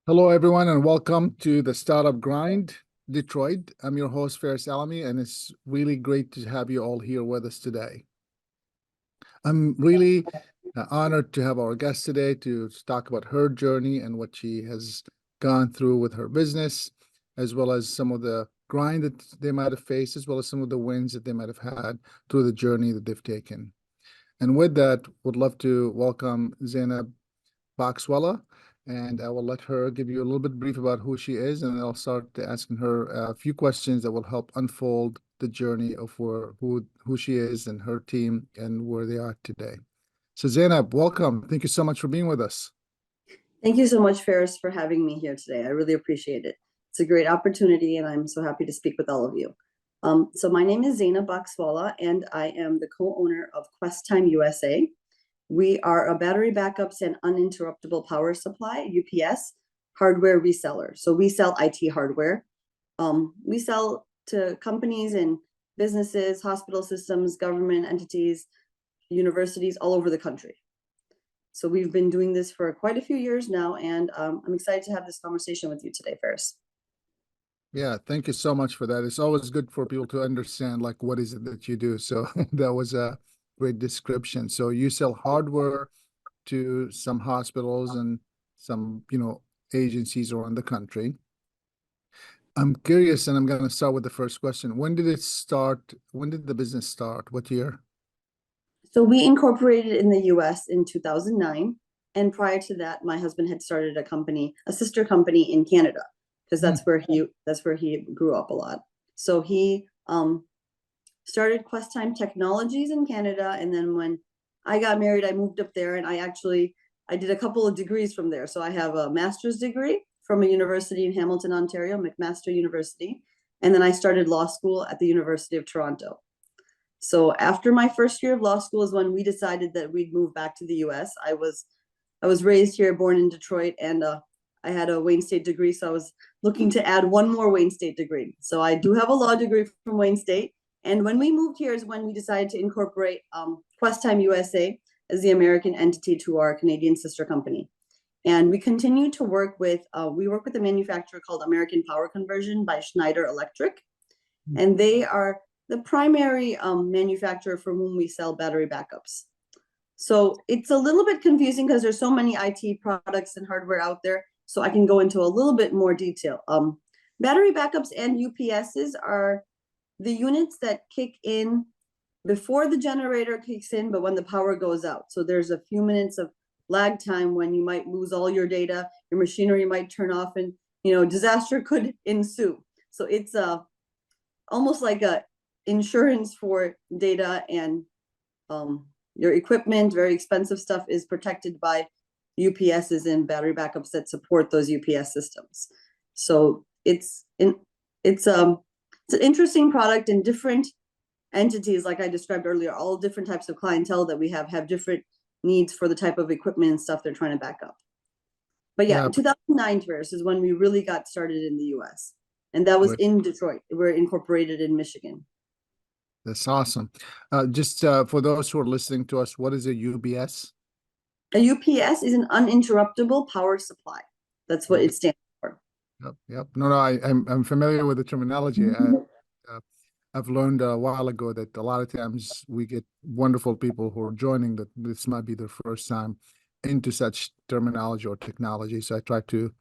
Hello, everyone, and welcome to the Startup Grind Detroit. I'm your host, Faris Alami, and it's really great to have you all here with us today. I'm really honored to have our guest today to talk about her journey and what she has gone through with her business, as well as some of the grind that they might have faced, as well as some of the wins that they might have had through the journey that they've taken. And with that, would love to welcome Zainab Boxwala, and I will let her give you a little bit brief about who she is, and I'll start asking her a few questions that will help unfold the journey of who she is and her team and where they are today. So Zainab, welcome. Thank you so much for being with us. Thank you so much, Faris, for having me here today. I really appreciate it. It's a great opportunity, and I'm so happy to speak with all of you. So my name is Zainab Boxwala, and I am the co-owner of Questyme USA. We are a battery backups and uninterruptible power supply, UPS, hardware reseller. So we sell IT hardware. We sell to companies and businesses, hospital systems, government entities, universities all over the country. So we've been doing this for quite a few years now, and I'm excited to have this conversation with you today, Faris. Yeah, thank you so much for that. It's always good for people to understand, like, what is it that you do. So that was a great description. So you sell hardware to some hospitals and some, agencies around the country. I'm curious, and I'm going to start with the first question. When did it start? When did the business start? What year? So we incorporated in the US in 2009. And prior to that, my husband had started a sister company in Canada, because that's where he grew up a lot. So he started Questyme Technologies in Canada, and then when I got married, I moved up there, and I did a couple of degrees from there. So I have a master's degree from a university in Hamilton, Ontario, McMaster University, and then I started law school at the University of Toronto. So after my first year of law school is when we decided that we'd move back to the US. I was raised here, born in Detroit, and I had a Wayne State degree, so I was looking to add one more Wayne State degree. So I do have a law degree from Wayne State. And when we moved here is when we decided to incorporate Questyme USA as the American entity to our Canadian sister company. And we continue to work with a manufacturer called American Power Conversion by Schneider Electric. And they are the primary manufacturer for whom we sell battery backups. So it's a little bit confusing because there's so many IT products and hardware out there. So I can go into a little bit more detail. Battery backups and UPSs are the units that kick in before the generator kicks in, but when the power goes out. So there's a few minutes of lag time when you might lose all your data, your machinery might turn off, and disaster could ensue. So it's almost like a insurance for data, and your equipment, very expensive stuff, is protected by UPSs and battery backups that support those UPS systems. So it's an interesting product, and different entities, like I described earlier, all different types of clientele that we have different needs for the type of equipment and stuff they're trying to back up. But yeah, 2009 is when we really got started in the US. And that was in Detroit. We're incorporated in Michigan. That's awesome. Just for those who are listening to us, what is a UPS? A UPS is an uninterruptible power supply. That's what it stands for. Yep. No, I'm familiar with the terminology. I've learned a while ago that a lot of times we get wonderful people who are joining that this might be their first time into such terminology or technology. So I try to,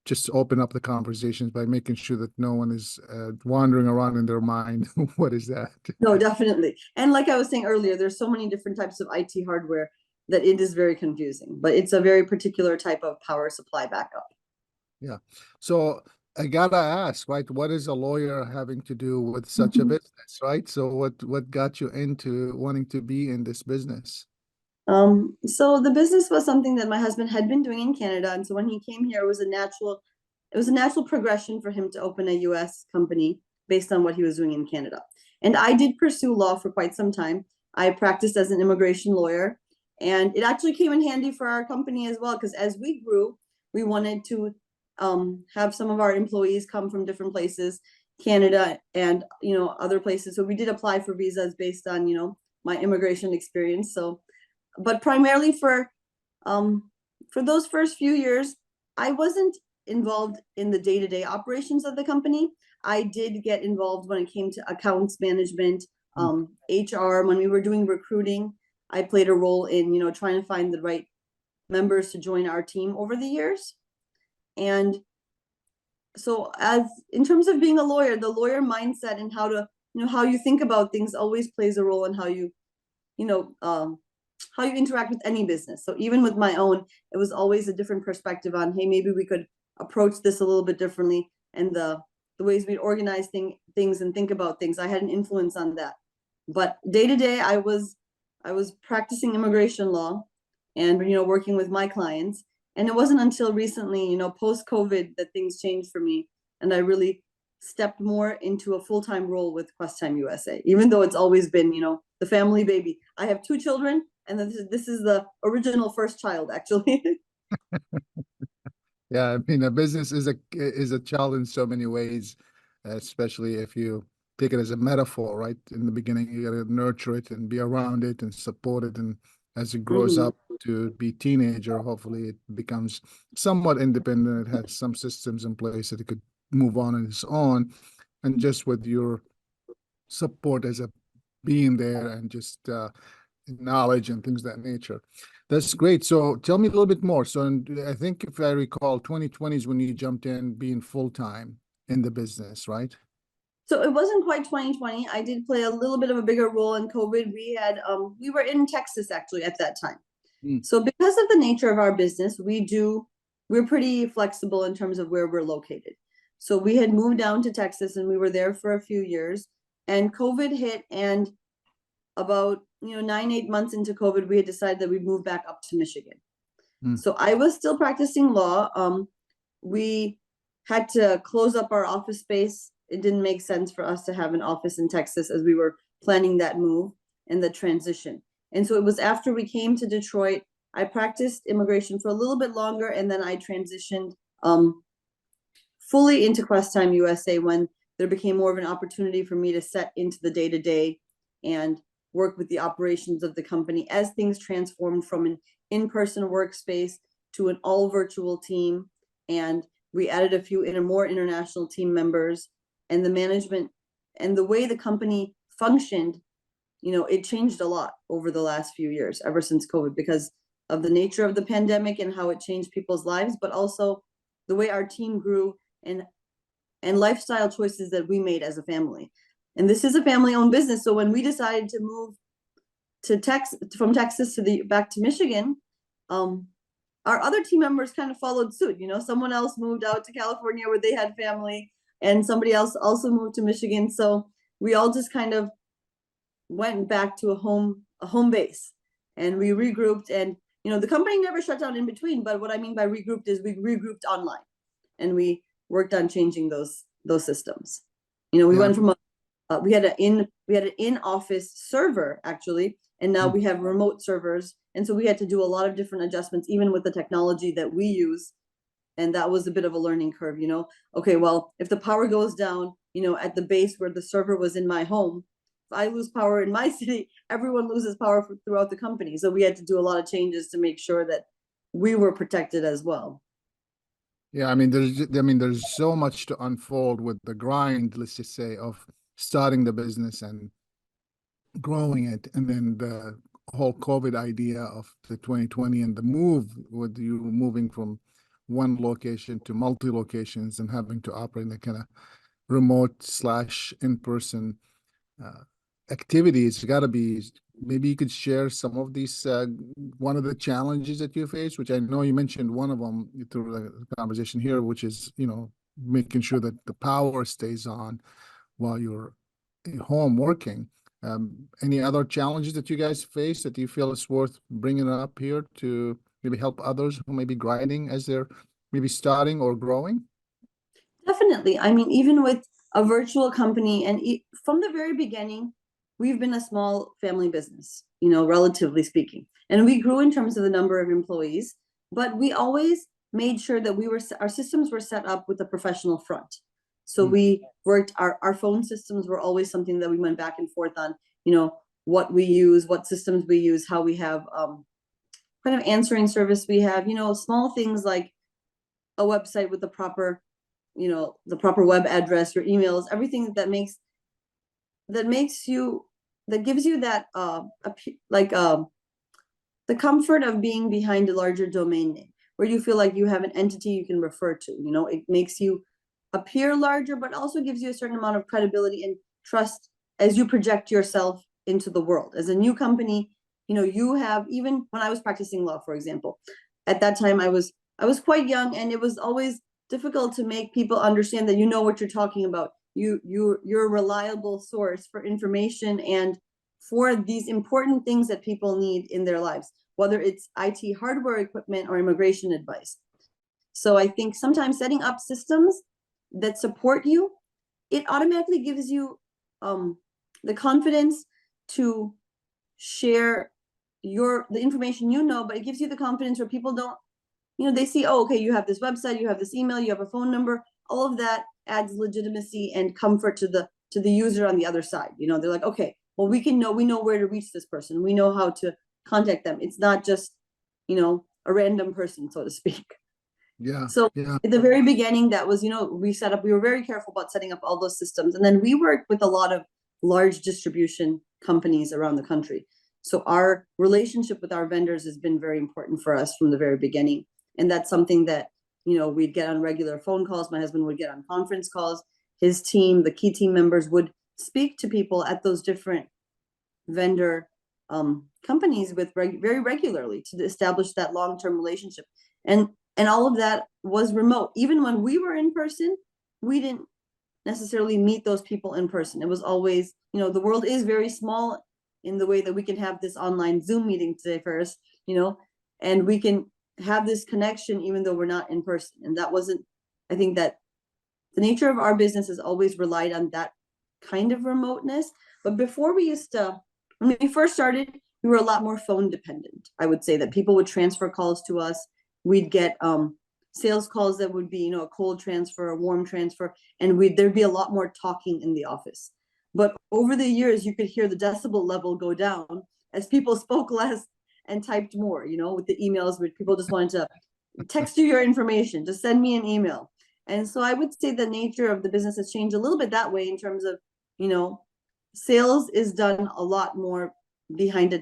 just open up the conversations by making sure that no one is wandering around in their mind. What is that? No, definitely. And like I was saying earlier, there's so many different types of IT hardware that it is very confusing, but it's a very particular type of power supply backup. Yeah. So I gotta ask, right? What is a lawyer having to do with such a business, right? So what got you into wanting to be in this business? So the business was something that my husband had been doing in Canada, and so when he came here, it was a natural progression for him to open a US company based on what he was doing in Canada. And I did pursue law for quite some time. I practiced as an immigration lawyer, and it actually came in handy for our company as well, because as we grew, we wanted to have some of our employees come from different places, Canada and other places. So we did apply for visas based on my immigration experience. So, but primarily for those first few years, I wasn't involved in the day-to-day operations of the company. I did get involved when it came to accounts management, HR, when we were doing recruiting. I played a role in, trying to find the right members to join our team over the years. And so as in terms of being a lawyer, the lawyer mindset and how to, how you think about things always plays a role in how you interact with any business. So even with my own, it was always a different perspective on, hey, maybe we could approach this a little bit differently. And the ways we organize things and think about things, I had an influence on that. But day to day, I was practicing immigration law and, working with my clients. And it wasn't until recently, post-COVID, that things changed for me. And I really stepped more into a full-time role with Questyme USA, even though it's always been, the family baby. I have 2 children, and this is the original first child, actually. Yeah, I mean, a business is a child in so many ways, especially if you take it as a metaphor, right? In the beginning, you got to nurture it and be around it and support it, and as it grows up to be teenager, hopefully it becomes somewhat independent. It has some systems in place that it could move on its own, and just with your support as a being there and just knowledge and things of that nature. That's great. So tell me a little bit more. So I think if I recall, 2020 is when you jumped in being full-time in the business, right? So it wasn't quite 2020. I did play a little bit of a bigger role in COVID. We were in Texas actually at that time. So because of the nature of our business, we're pretty flexible in terms of where we're located. So we had moved down to Texas and we were there for a few years, and COVID hit, and about 9-8 months into COVID, we had decided that we'd move back up to Michigan. So I was still practicing law. We had to close up our office space. It didn't make sense for us to have an office in Texas as we were planning that move and the transition. And so it was after we came to Detroit, I practiced immigration for a little bit longer, and then I transitioned fully into Questyme USA when there became more of an opportunity for me to set into the day-to-day and work with the operations of the company as things transformed from an in-person workspace to an all-virtual team. And we added a few more international team members, and the management and the way the company functioned, it changed a lot over the last few years, ever since COVID, because of the nature of the pandemic and how it changed people's lives, but also the way our team grew and lifestyle choices that we made as a family. And this is a family-owned business. So when we decided to move from Texas back to Michigan, our other team members kind of followed suit. Someone else moved out to California where they had family, and somebody else also moved to Michigan. So we all just kind of went back to a home base, and we regrouped. And the company never shut down in between. But what I mean by regrouped is we regrouped online, and we worked on changing those systems. We went from we had an in-office server actually, and now we have remote servers. And so we had to do a lot of different adjustments, even with the technology that we use. And that was a bit of a learning curve, Okay, well, if the power goes down, at the base where the server was in my home, if I lose power in my city, everyone loses power throughout the company. So we had to do a lot of changes to make sure that we were protected as well. Yeah, I mean, there's so much to unfold with the grind, let's just say, of starting the business and growing it, and then the whole COVID idea of the 2020 and the move with you moving from one location to multi locations and having to operate in a kind of remote / in-person activities. Got to be, maybe you could share some of these, one of the challenges that you face, which I know you mentioned one of them through the conversation here, which is, making sure that the power stays on while you're home working. Any other challenges that you guys face that you feel it's worth bringing up here to maybe help others who may be grinding as they're maybe starting or growing? Definitely. I mean, even with a virtual company, and from the very beginning, we've been a small family business, relatively speaking. And we grew in terms of the number of employees, but we always made sure that our systems were set up with a professional front. So we worked, our phone systems were always something that we went back and forth on, what we use, what systems we use, how we have kind of answering service we have, small things like a website with the proper, the proper web address, your emails, everything that gives you that the comfort of being behind a larger domain name, where you feel like you have an entity you can refer to. It makes you appear larger, but also gives you a certain amount of credibility and trust as you project yourself into the world. As a new company, you have, even when I was practicing law, for example, at that time I was quite young, and it was always difficult to make people understand that what you're talking about. You're a reliable source for information and for these important things that people need in their lives, whether it's IT hardware equipment or immigration advice. So I think sometimes setting up systems that support you, it automatically gives you the confidence to share the information, but it gives you the confidence where people don't, they see, oh, okay, you have this website, you have this email, you have a phone number. All of that adds legitimacy and comfort to the user on the other side. They're like, okay, well, we know where to reach this person. We know how to contact them. It's not just, a random person, so to speak. Yeah. So yeah. at the very beginning, that was, we were very careful about setting up all those systems. And then we worked with a lot of large distribution companies around the country. So our relationship with our vendors has been very important for us from the very beginning. And that's something that, we'd get on regular phone calls. My husband would get on conference calls. His team, the key team members, would speak to people at those different vendor companies very regularly to establish that long-term relationship. And all of that was remote. Even when we were in person, we didn't necessarily meet those people in person. It was always, the world is very small in the way that we can have this online Zoom meeting today first, and we can have this connection even though we're not in person. And that wasn't, I think that the nature of our business has always relied on that kind of remoteness. But before when we first started, we were a lot more phone dependent. I would say that people would transfer calls to us. We'd get sales calls that would be, a cold transfer, a warm transfer, and there'd be a lot more talking in the office. But over the years, you could hear the decibel level go down as people spoke less and typed more, with the emails, where people just wanted to text you your information, just send me an email. And so I would say the nature of the business has changed a little bit that way, in terms of, sales is done a lot more behind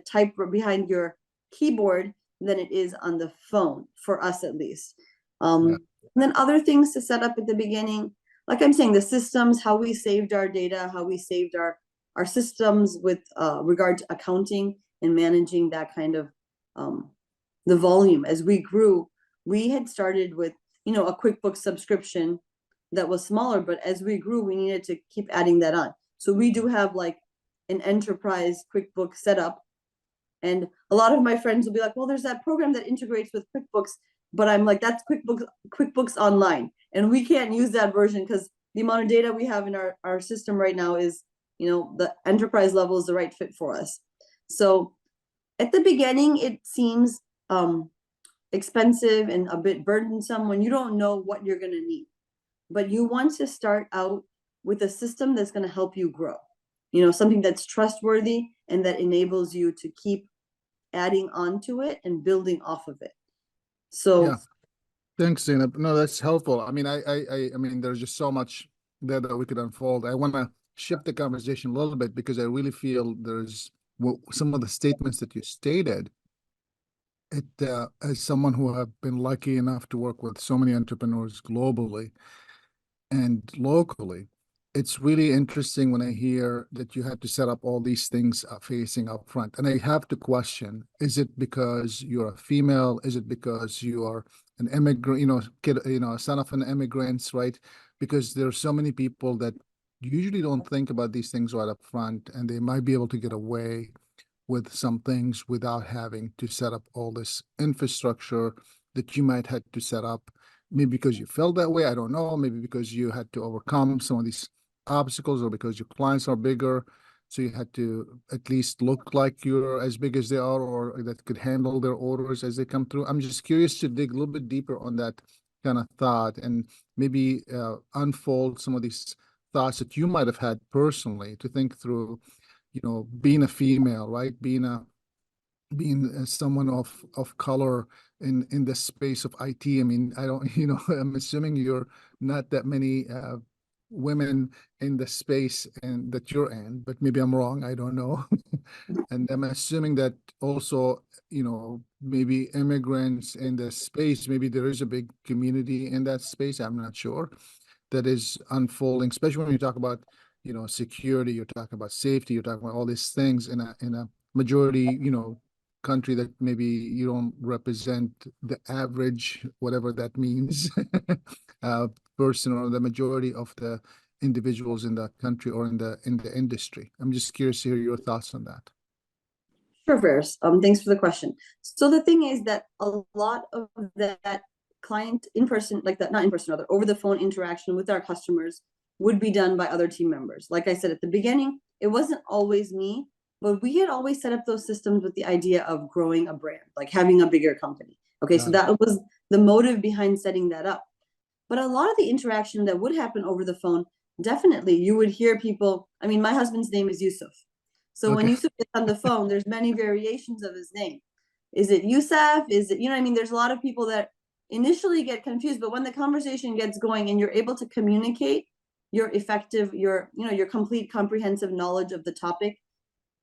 your keyboard than it is on the phone, for us at least. And then other things to set up at the beginning, like I'm saying, the systems, how we saved our data, how we saved our systems with regard to accounting and managing that kind of the volume. As we grew, we had started with, a QuickBooks subscription that was smaller, but as we grew, we needed to keep adding that on. So we do have like an enterprise QuickBooks setup. And a lot of my friends will be like, well, there's that program that integrates with QuickBooks, but I'm like, that's QuickBooks Online. And we can't use that version because the amount of data we have in our system right now is, the enterprise level is the right fit for us. So at the beginning, it seems expensive and a bit burdensome when you don't know what you're going to need. But you want to start out with a system that's going to help you grow, something that's trustworthy and that enables you to keep adding onto it and building off of it. So yeah. Thanks, Zainab. No, that's helpful. I mean, I mean, there's just so much there that we could unfold. I want to shift the conversation a little bit because I really feel there's some of the statements that you stated. As someone who have been lucky enough to work with so many entrepreneurs globally and locally, it's really interesting when I hear that you had to set up all these things facing up front. And I have to question, is it because you're a female? Is it because you are an immigrant, son of an immigrant, right? Because there are so many people that usually don't think about these things right up front, and they might be able to get away with some things without having to set up all this infrastructure that you might have to set up. Maybe because you felt that way, I don't know. Maybe because you had to overcome some of these obstacles, or because your clients are bigger, so you had to at least look like you're as big as they are, or that could handle their orders as they come through. I'm just curious to dig a little bit deeper on that kind of thought, and maybe unfold some of these thoughts that you might have had personally, to think through, being a female, right? Being a being someone of color in the space of IT. I mean, I don't, I'm assuming you're not that many women in the space and that you're in, but maybe I'm wrong. I don't know. And I'm assuming that also, maybe immigrants in the space, maybe there is a big community in that space. I'm not sure that is unfolding, especially when you talk about, security, you're talking about safety, you're talking about all these things in a majority, country that maybe you don't represent the average, whatever that means, uh, person or the majority of the individuals in that country or in the industry. I'm just curious to hear your thoughts on that. Sure, Ferris. Thanks for the question. So the thing is that a lot of that client in person, like that, not in person, rather, over the phone interaction with our customers would be done by other team members. Like I said at the beginning, it wasn't always me, but we had always set up those systems with the idea of growing a brand, like having a bigger company. Okay, so that was the motive behind setting that up. But a lot of the interaction that would happen over the phone, definitely you would hear people. I mean, my husband's name is Yusuf. So when Okay. Yusuf is on the phone, there's many variations of his name. Is it Yusuf? Is it, what I mean? There's a lot of people that initially get confused, but when the conversation gets going and you're able to communicate your effective, your complete comprehensive knowledge of the topic,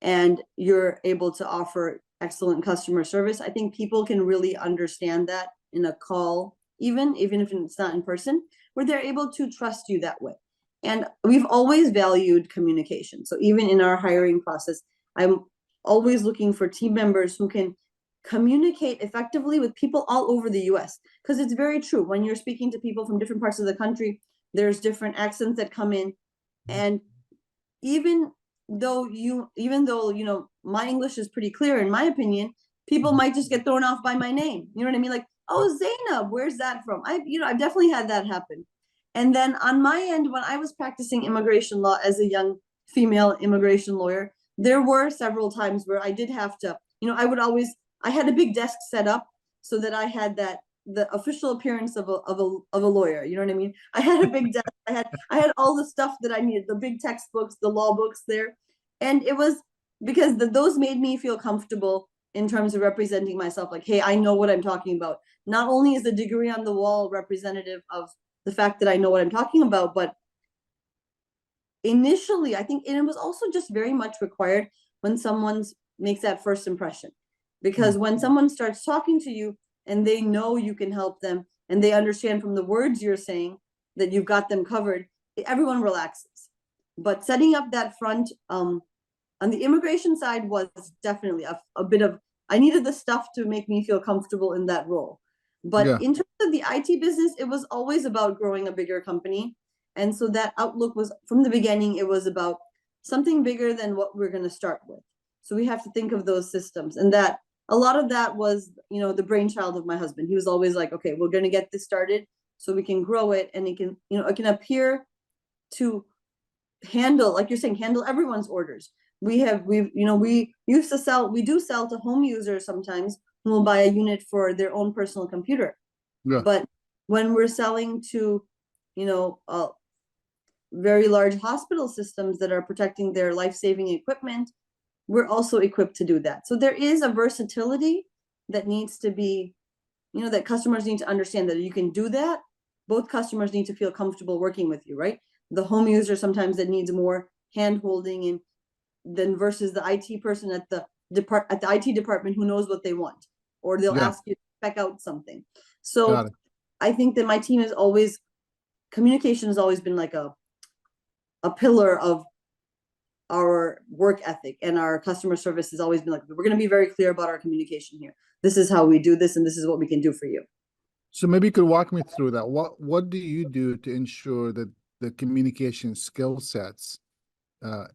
and you're able to offer excellent customer service, I think people can really understand that in a call, even if it's not in person, where they're able to trust you that way. And we've always valued communication. So even in our hiring process, I'm always looking for team members who can communicate effectively with people all over the US. Because it's very true. When you're speaking to people from different parts of the country, there's different accents that come in. And even though my English is pretty clear, in my opinion, people might just get thrown off by my name. You know what I mean? Like, oh, Zainab, where's that from? I've definitely had that happen. And then on my end, when I was practicing immigration law as a young female immigration lawyer, there were several times where I did have to, I had a big desk set up so that I had the official appearance of a lawyer. You know what I mean? I had a big desk. I had all the stuff that I needed, the big textbooks, the law books there. And it was because those made me feel comfortable in terms of representing myself. Like, hey, I know what I'm talking about. Not only is the degree on the wall representative of the fact that I know what I'm talking about, but initially, I think, and it was also just very much required when someone makes that first impression. Because when someone starts talking to you and they know you can help them and they understand from the words you're saying that you've got them covered, everyone relaxes. But setting up that front on the immigration side was definitely a bit of, I needed the stuff to make me feel comfortable in that role. But in terms of the IT business, it was always about growing a bigger company. And so that outlook was, from the beginning, it was about something bigger than what we're going to start with. So we have to think of those systems. And that a lot of that was, the brainchild of my husband. He was always like, okay, we're going to get this started so we can grow it. And it can appear to handle, like you're saying, handle everyone's orders. We used to sell, we do sell to home users sometimes who will buy a unit for their own personal computer. Yeah. But when we're selling to, very large hospital systems that are protecting their life-saving equipment, we're also equipped to do that. So there is a versatility that needs to be, that customers need to understand that you can do that. Both customers need to feel comfortable working with you, right? The home user sometimes that needs more hand holding and then versus the IT person at the IT department who knows what they want, or they'll ask you to spec out something. So I think that my team is always, communication has always been like a pillar of our work ethic, and our customer service has always been like, we're going to be very clear about our communication here. This is how we do this, and this is what we can do for you. So maybe you could walk me through that. What do you do to ensure that the communication skill sets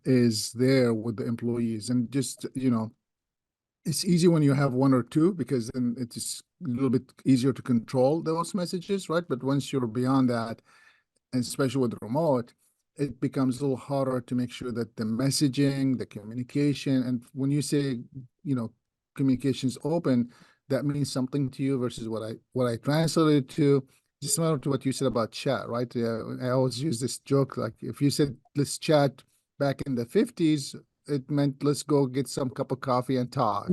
is there with the employees? And just, it's easy when you have one or two because then it's a little bit easier to control those messages, right? But once you're beyond that, and especially with remote, it becomes a little harder to make sure that the messaging, the communication, and when you say, communication is open, that means something to you versus what I translated to. Just similar to what you said about chat, right? I always use this joke, like if you said let's chat back in the 50s, it meant let's go get some cup of coffee and talk.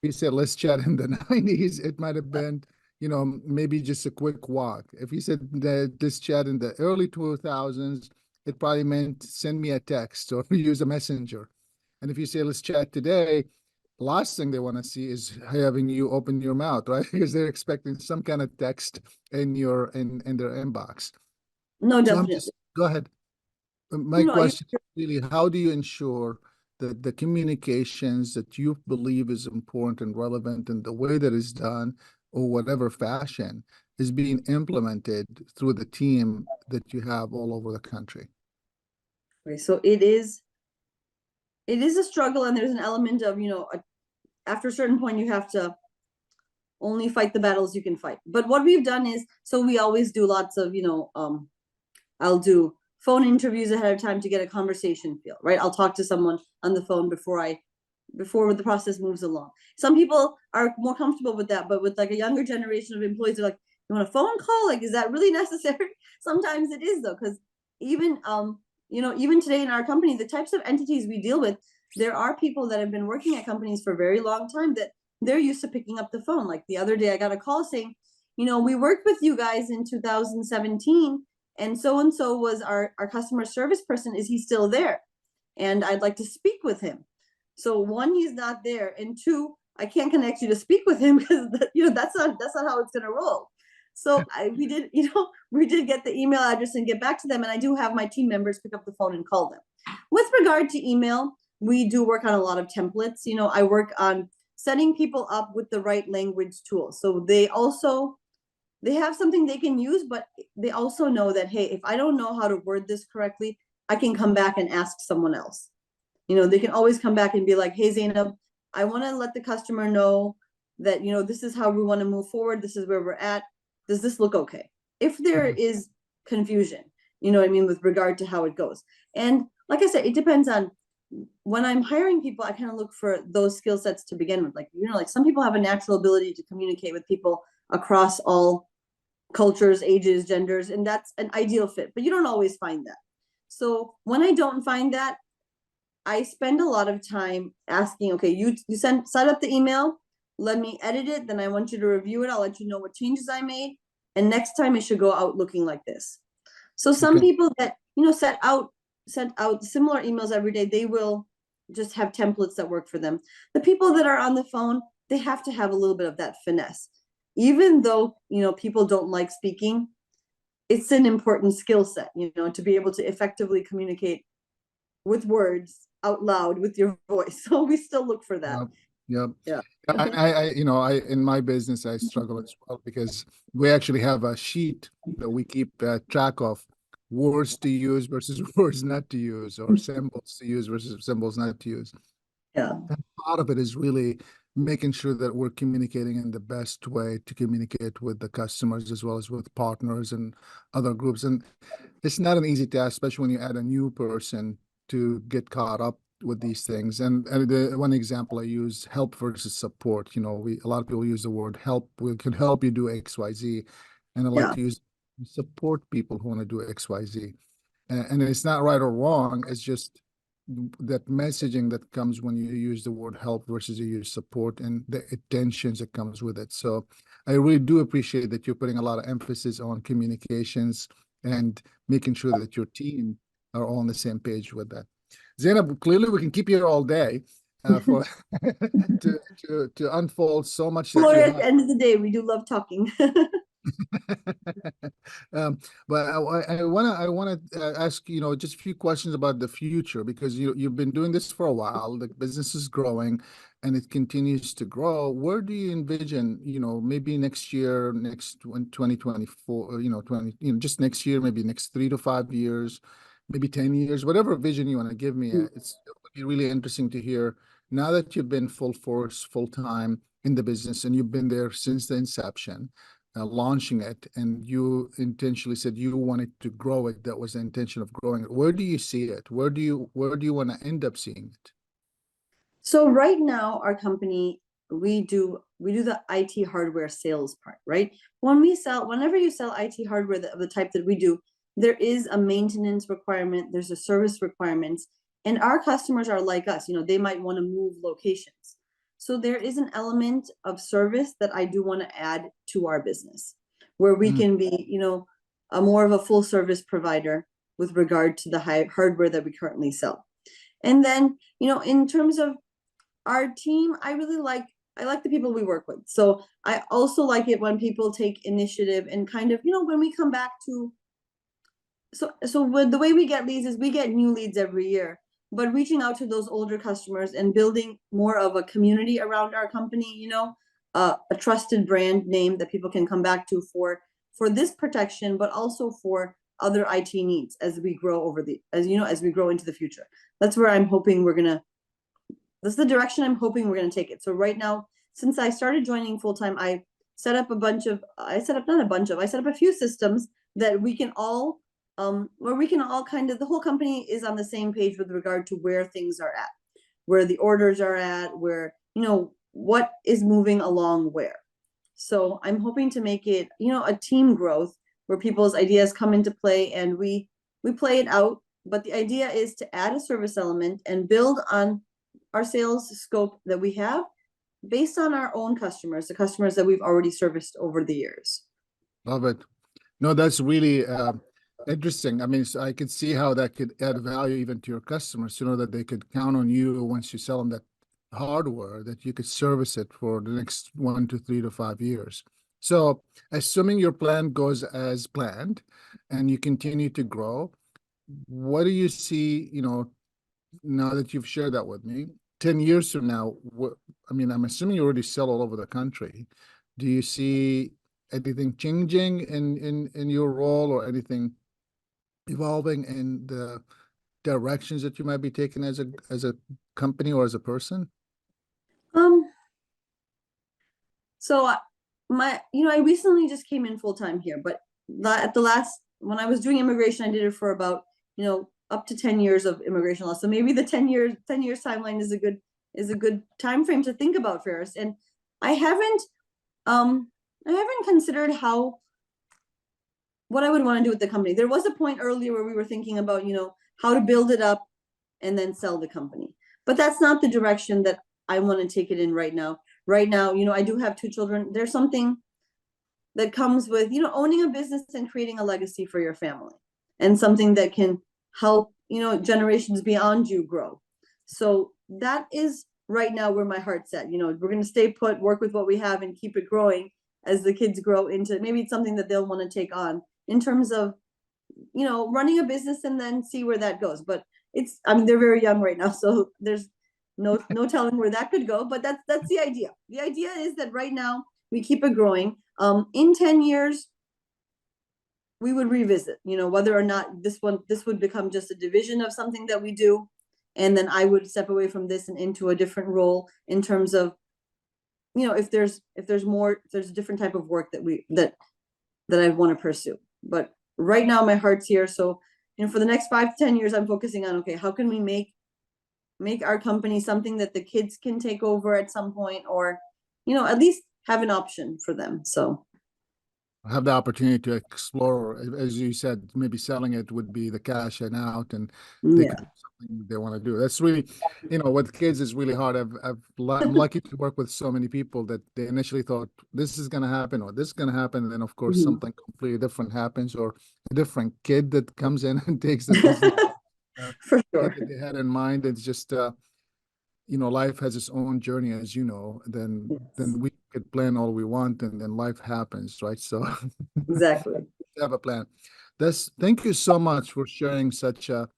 you said let's chat in the 90s, it might have been, maybe just a quick walk. If you said that this chat in the early 2000s, it probably meant send me a text or use a messenger. And if you say let's chat today, last thing they want to see is having you open your mouth, right? Because they're expecting some kind of text in their inbox. No, So I'm definitely. just go ahead. My No, question is really, how do you ensure that the communications that you believe is important and relevant and the way that is done or whatever fashion is being implemented through the team that you have all over the country? okay, so it is a struggle, and there's an element of, after a certain point, you have to only fight the battles you can fight. But what we've done is, so we always do lots of, I'll do phone interviews ahead of time to get a conversation feel, right? I'll talk to someone on the phone before the process moves along. Some people are more comfortable with that, but with like a younger generation of employees, they're like, you want a phone call? Like, is that really necessary? Sometimes it is, though, because even even today in our company, the types of entities we deal with, there are people that have been working at companies for a very long time that they're used to picking up the phone. Like the other day, I got a call saying, we worked with you guys in 2017, and so was our customer service person. Is he still there? And I'd like to speak with him. So one, he's not there, and two, I can't connect you to speak with him because that's not how it's gonna roll. So we did get the email address and get back to them, and I do have my team members pick up the phone and call them. With regard to email, we do work on a lot of templates. I work on setting people up with the right language tools, so they have something they can use, but they also know that, hey, if I don't know how to word this correctly, I can come back and ask someone else. They can always come back and be like, hey, Zainab, I want to let the customer know that, this is how we want to move forward. This is where we're at. Does this look okay? If there is confusion, with regard to how it goes. And like I said, it depends on when I'm hiring people, I kind of look for those skill sets to begin with. Like, like some people have a natural ability to communicate with people across all cultures, ages, genders, and that's an ideal fit, but you don't always find that. So when I don't find that, I spend a lot of time asking, okay, you set up the email, let me edit it, then I want you to review it. I'll let you know what changes I made. And next time it should go out looking like this. So some people that, sent out similar emails every day, they will just have templates that work for them. The people that are on the phone, they have to have a little bit of that finesse. Even though, people don't like speaking, it's an important skill set, to be able to effectively communicate with words out loud with your voice. So we still look for that. Yep. Yeah. I in my business, I struggle as well because we actually have a sheet that we keep track of words to use versus words not to use, or symbols to use versus symbols not to use. Yeah. And part of it is really making sure that we're communicating in the best way to communicate with the customers as well as with partners and other groups. And it's not an easy task, especially when you add a new person to get caught up with these things. And the one example I use, help versus support. A lot of people use the word help. We can help you do XYZ. And I like to use support people who want to do XYZ. And it's not right or wrong. It's just that messaging that comes when you use the word help versus you use support and the attentions that comes with it. So I really do appreciate that you're putting a lot of emphasis on communications and making sure that your team are all on the same page with that. Zainab, clearly we can keep you here all day for to unfold so much that Well, you at have. the end of the day, we do love talking. But I wanna ask just a few questions about the future, because you've been doing this for a while. The business is growing, and it continues to grow. Where do you envision maybe next year, 2024, 20 just next year, maybe next 3 to 5 years, maybe 10 years, whatever vision you want to give me. It would be really interesting to hear now that you've been full force, full time in the business, and you've been there since the inception. Launching it, and you intentionally said you wanted to grow it. That was the intention of growing it. Where do you see it? Where do you want to end up seeing it? So right now, our company, we do the IT hardware sales part, right? Whenever you sell IT hardware of the type that we do, there is a maintenance requirement, there's a service requirements, and our customers are like us. They might want to move locations. So there is an element of service that I do want to add to our business, where we can be, a more of a full service provider with regard to the hardware that we currently sell. And then, in terms of our team, I like the people we work with. So I also like it when people take initiative and kind of, when we come back to, so with the way we get leads is we get new leads every year, but reaching out to those older customers and building more of a community around our company, a trusted brand name that people can come back to for this protection, but also for other IT needs as we grow as we grow into the future. That's where I'm hoping that's the direction I'm hoping we're going to take it. So right now, since I started joining full time, I set up a few systems that we can all, where we can all the whole company is on the same page with regard to where things are at, where the orders are at, where, what is moving along where. So I'm hoping to make it, a team growth where people's ideas come into play and we play it out. But the idea is to add a service element and build on our sales scope that we have based on our own customers, the customers that we've already serviced over the years. Love it. No, that's really interesting. I mean, so I could see how that could add value even to your customers, that they could count on you once you sell them that hardware, that you could service it for the next 1 to 3 to 5 years. So assuming your plan goes as planned and you continue to grow, what do you see, now that you've shared that with me, 10 years from now, I'm assuming you already sell all over the country. Do you see anything changing in your role or anything evolving in the directions that you might be taking as a company or as a person? So I recently just came in full time here, but when I was doing immigration, I did it for about, up to 10 years of immigration law. So maybe the 10 years timeline is a good time frame to think about, Ferris. And I haven't considered what I would want to do with the company. There was a point earlier where we were thinking about, how to build it up and then sell the company. But that's not the direction that I want to take it in right now. Right now, I do have 2 children. There's something that comes with, owning a business and creating a legacy for your family, and something that can help, generations beyond you grow. So that is right now where my heart's at. We're going to stay put, work with what we have and keep it growing as the kids grow into, maybe it's something that they'll want to take on in terms of, running a business and then see where that goes. But they're very young right now, so there's no telling where that could go, but that's the idea. The idea is that right now we keep it growing. In 10 years, we would revisit, whether or not this would become just a division of something that we do. And then I would step away from this and into a different role in terms of, if there's a different type of work that I want to pursue. But right now my heart's here. So, for the next 5 to 10 years, I'm focusing on, okay, how can we make our company something that the kids can take over at some point, or, at least have an option for them. So have the opportunity to explore, as you said, maybe selling it would be the cash and out, and they could do something they want to do. That's really, with kids is really hard. I'm lucky to work with so many people that they initially thought this is going to happen or this is going to happen, and then of course something completely different happens, or a different kid that comes in and takes the business for sure that they had in mind. It's just life has its own journey, as you know. Then we could plan all we want, and then life happens, right? So exactly, have a plan. Thank you so much for sharing such a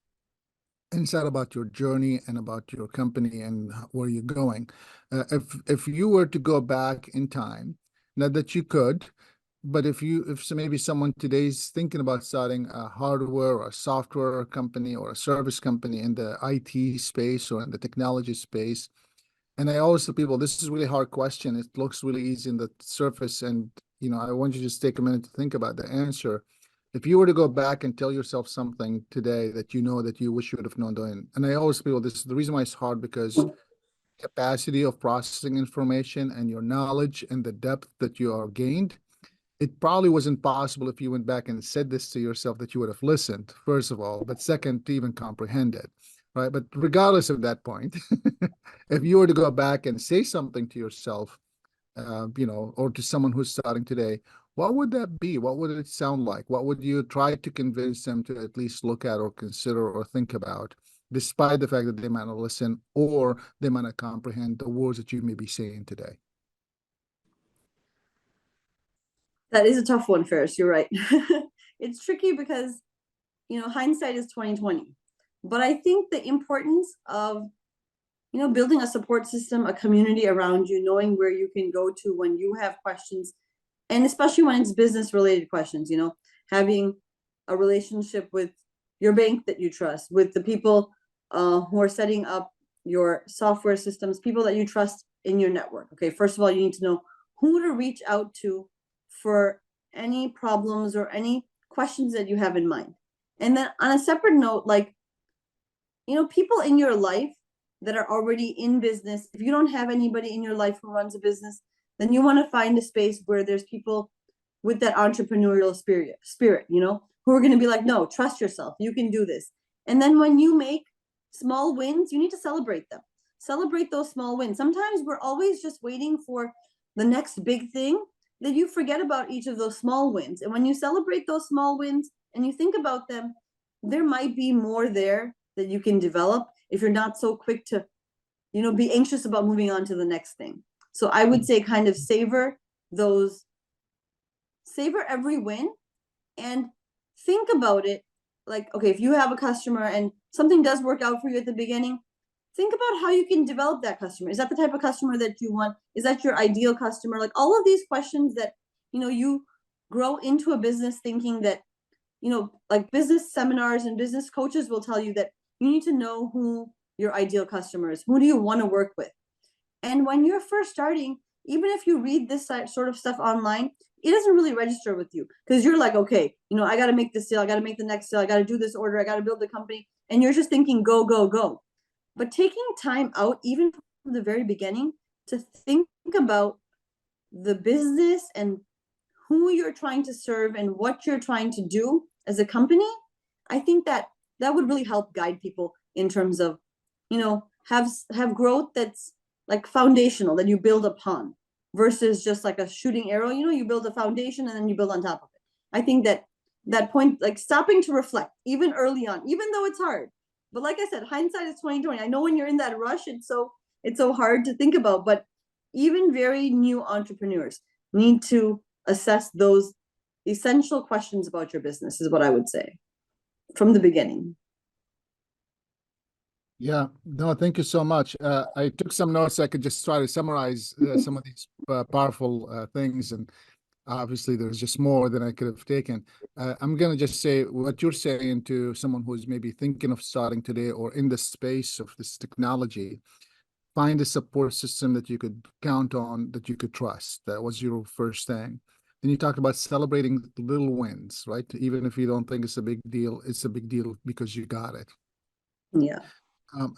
insight about your journey and about your company and where you're going. If you were to go back in time, not that you could, but if maybe someone today is thinking about starting a hardware or a software company or a service company in the IT space or in the technology space, and I always tell people, this is a really hard question. It looks really easy in the surface, and I want you to just take a minute to think about the answer. If you were to go back and tell yourself something today that that you wish you would have known then, and I always feel this is the reason why it's hard, because capacity of processing information and your knowledge and the depth that you are gained, it probably wasn't possible if you went back and said this to yourself, that you would have listened, first of all, but second, to even comprehend it. right? But regardless of that point, if you were to go back and say something to yourself, or to someone who's starting today, what would that be? What would it sound like? What would you try to convince them to at least look at or consider or think about, despite the fact that they might not listen or they might not comprehend the words that you may be saying today? That is a tough one, Ferris. You're right. It's tricky because, hindsight is 2020. But I think the importance of, building a support system, a community around you, knowing where you can go to when you have questions, and especially when it's business related questions, having a relationship with your bank that you trust, with the people who are setting up your software systems, people that you trust in your network. Okay, first of all, you need to know who to reach out to for any problems or any questions that you have in mind. And then on a separate note, people in your life that are already in business, if you don't have anybody in your life who runs a business, then you want to find a space where there's people with that entrepreneurial spirit, who are going to be like, no, trust yourself. You can do this. And then when you make small wins, you need to celebrate them. Celebrate those small wins. Sometimes we're always just waiting for the next big thing, that you forget about each of those small wins. And when you celebrate those small wins and you think about them, there might be more there that you can develop if you're not so quick to, be anxious about moving on to the next thing. So I would say kind of savor every win and think about it. Like, okay, if you have a customer and something does work out for you at the beginning, think about how you can develop that customer. Is that the type of customer that you want? Is that your ideal customer? Like all of these questions that, you grow into a business thinking that, like business seminars and business coaches will tell you that you need to know who your ideal customer is. Who do you want to work with? And when you're first starting, even if you read this sort of stuff online, it doesn't really register with you because you're like, okay, I got to make this sale. I got to make the next sale. I got to do this order. I got to build the company. And you're just thinking, go, go, go. But taking time out, even from the very beginning, to think about the business and who you're trying to serve and what you're trying to do as a company, I think that would really help guide people in terms of, have growth that's like foundational that you build upon versus just like a shooting arrow. You build a foundation and then you build on top of it. I think that point, like stopping to reflect even early on, even though it's hard. But like I said, hindsight is 2020. I know when you're in that rush, it's so hard to think about, but even very new entrepreneurs need to assess those essential questions about your business, is what I would say from the beginning. Yeah, no, thank you so much. I took some notes. I could just try to summarize some of these powerful things, and obviously there's just more than I could have taken. I'm going to just say what you're saying to someone who's maybe thinking of starting today or in the space of this technology. Find a support system that you could count on, that you could trust. That was your first thing. Then you talked about celebrating the little wins, right? Even if you don't think it's a big deal, it's a big deal because you got it. Yeah.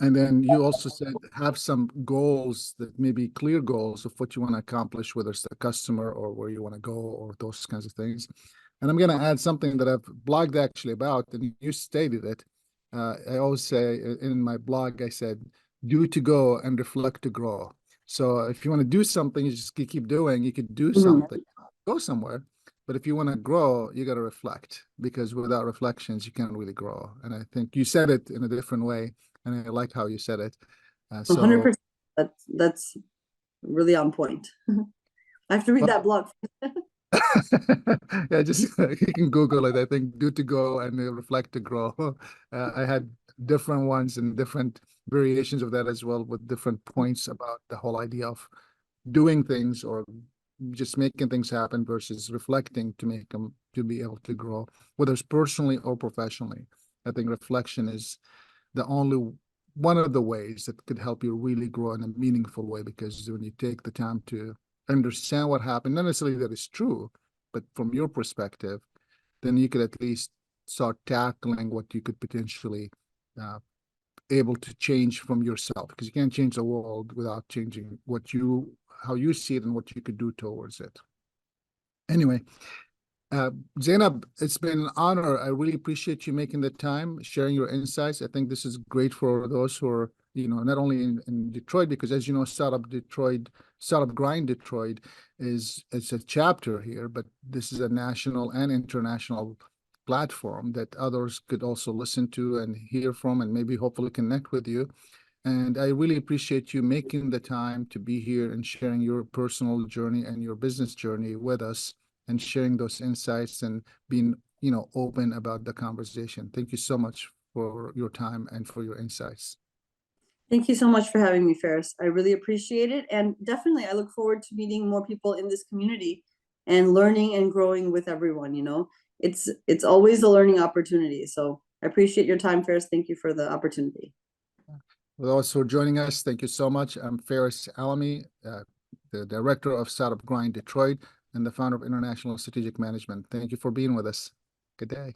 And then you also said have some goals, that maybe clear goals of what you want to accomplish, whether it's the customer or where you want to go or those kinds of things. And I'm going to add something that I've blogged actually about, and you stated it. I always say in my blog, I said, do to go and reflect to grow. So if you want to do something, you just keep doing. You could do something, go somewhere. But if you want to grow, you got to reflect, because without reflections, you can't really grow. And I think you said it in a different way, and I like how you said it. 100%. That's really on point. I have to read that blog. Yeah, just you can Google it. I think do to go and reflect to grow. I had different ones and different variations of that as well, with different points about the whole idea of doing things or just making things happen versus reflecting to make them to be able to grow, whether it's personally or professionally. I think reflection is the only one of the ways that could help you really grow in a meaningful way, because when you take the time to understand what happened, not necessarily that it's true, but from your perspective, then you could at least start tackling what you could potentially able to change from yourself, because you can't change the world without changing how you see it and what you could do towards it. Anyway, Zainab, it's been an honor. I really appreciate you making the time, sharing your insights. I think this is great for those who are, not only in Detroit, because as you know, Startup Grind Detroit it's a chapter here, but this is a national and international platform that others could also listen to and hear from and maybe hopefully connect with you. And I really appreciate you making the time to be here and sharing your personal journey and your business journey with us and sharing those insights and being, open about the conversation. Thank you so much for your time and for your insights. Thank you so much for having me, Ferris. I really appreciate it. And definitely, I look forward to meeting more people in this community and learning and growing with everyone. It's always a learning opportunity. So I appreciate your time, Ferris. Thank you for the opportunity. For those who are joining us, thank you so much. I'm Ferris Alamy, the director of Startup Grind Detroit and the founder of International Strategic Management. Thank you for being with us. Good day.